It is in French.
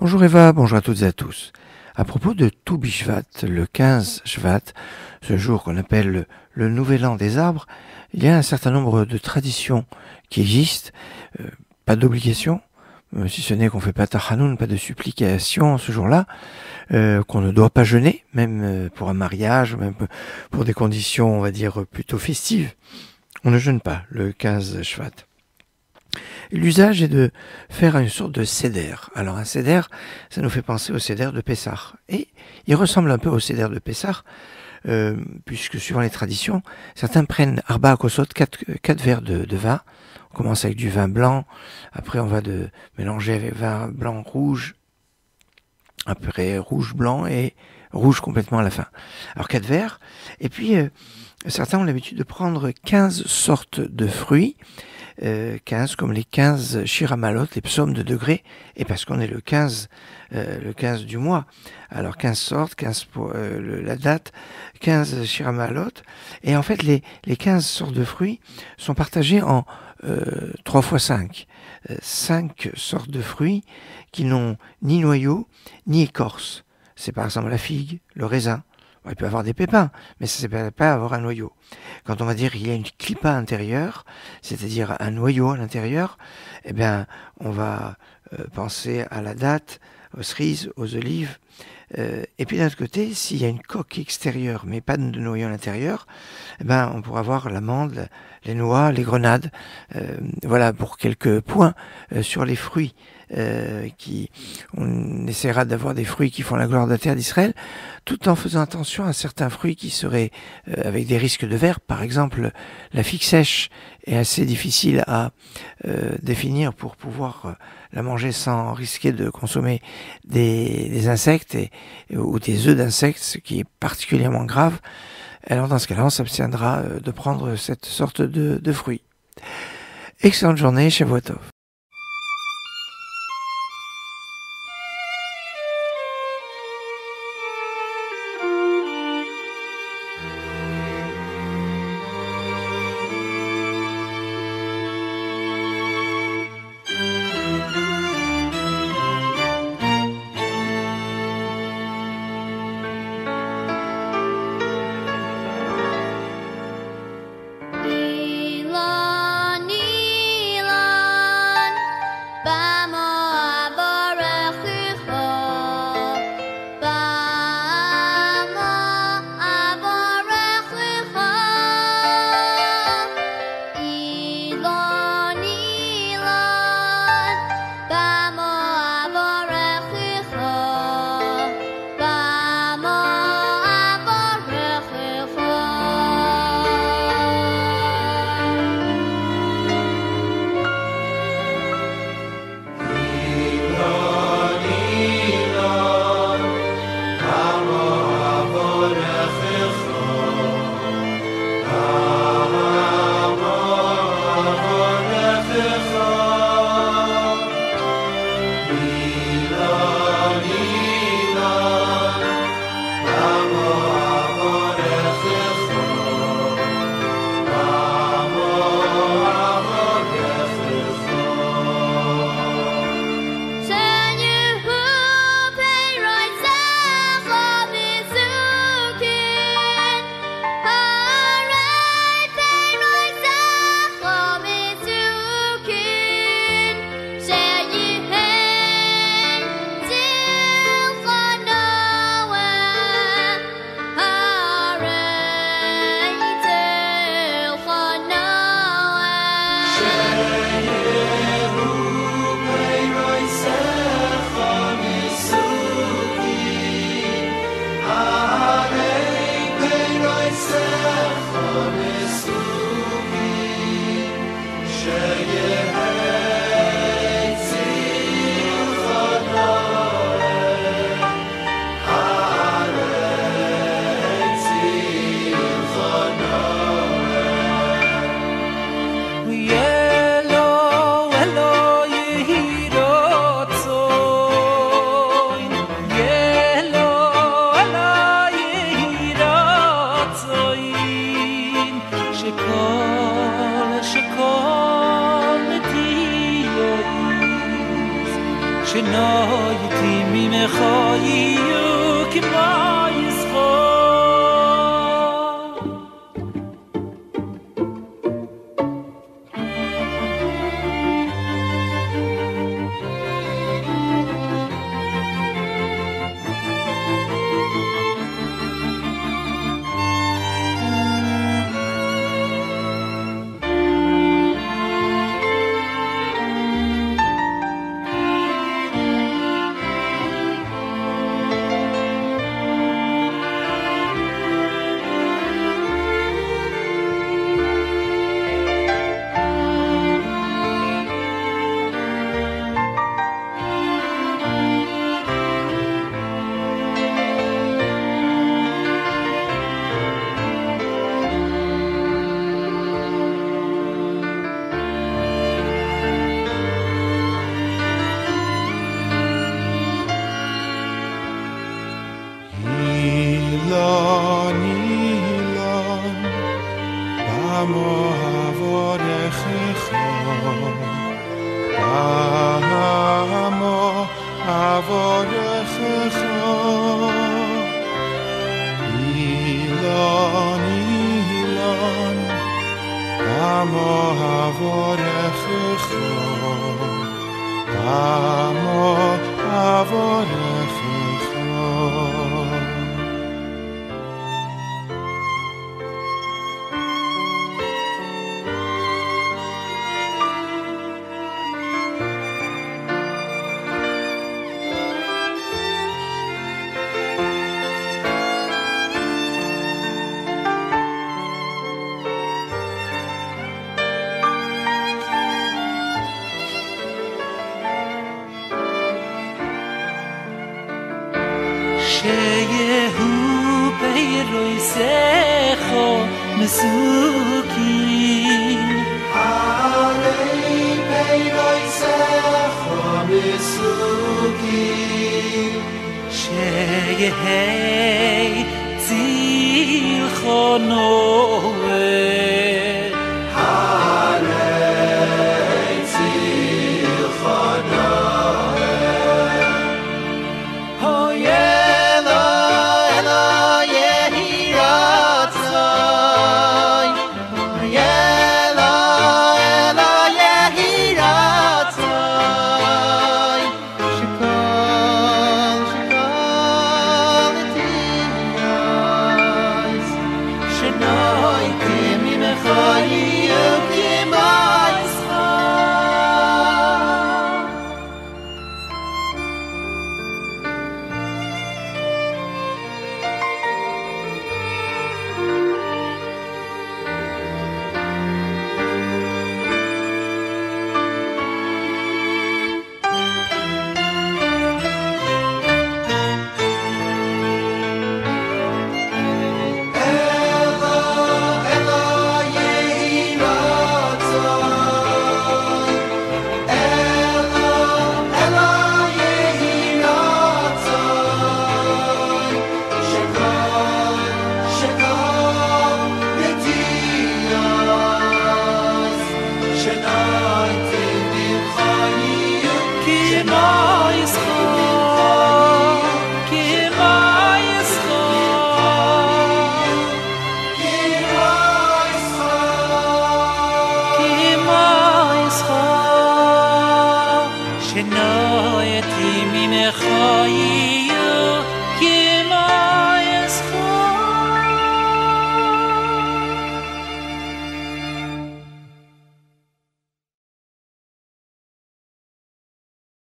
Bonjour Eva, bonjour à toutes et à tous. À propos de Tu Bishvat, le 15 Shvat, ce jour qu'on appelle le Nouvel An des arbres, il y a un certain nombre de traditions qui existent, pas d'obligation, si ce n'est qu'on fait pas tachanoun, pas de supplication ce jour-là, qu'on ne doit pas jeûner, même pour un mariage, même pour des conditions, on va dire, plutôt festives. On ne jeûne pas le 15 Shvat. L'usage est de faire une sorte de seder. Alors un seder, ça nous fait penser au seder de Pessah. Et il ressemble un peu au seder de Pessah, puisque suivant les traditions, certains prennent arba kosot, 4 verres de vin. On commence avec du vin blanc, après on va mélanger avec vin blanc rouge, après rouge blanc et rouge complètement à la fin. Alors 4 verres, et puis certains ont l'habitude de prendre 15 sortes de fruits, 15 comme les 15 shiramalot, les psaumes de degrés, et parce qu'on est le 15 du mois. Alors 15 sortes, 15 pour la date, 15 shiramalot, et en fait les 15 sortes de fruits sont partagés en 3 fois 5. 5 sortes de fruits qui n'ont ni noyau ni écorce. C'est par exemple la figue, le raisin. Bon, il peut avoir des pépins, mais ça ne s'appelle pas avoir un noyau. Quand on va dire qu'il y a une clipa intérieure, c'est-à-dire un noyau à l'intérieur, eh bien, on va penser à la date, aux cerises, aux olives. Et puis d'un autre côté, s'il y a une coque extérieure, mais pas de noyau à l'intérieur, eh ben, on pourra voir l'amande, les noix, les grenades. Voilà pour quelques points sur les fruits. On essaiera d'avoir des fruits qui font la gloire de la terre d'Israël, tout en faisant attention à certains fruits qui seraient avec des risques de verre. Par exemple, la figue sèche est assez difficile à définir pour pouvoir la manger sans risquer de consommer des insectes ou des œufs d'insectes, ce qui est particulièrement grave. Alors dans ce cas-là, on s'abstiendra de prendre cette sorte de fruits. Excellente journée, Shavuot Tov. ממך יהיו כמו ישחק שיהו ביירויסך מסוכי הרי ביירויסך מסוכי שיהי צילך נוער Shenoyeti mimech yihyu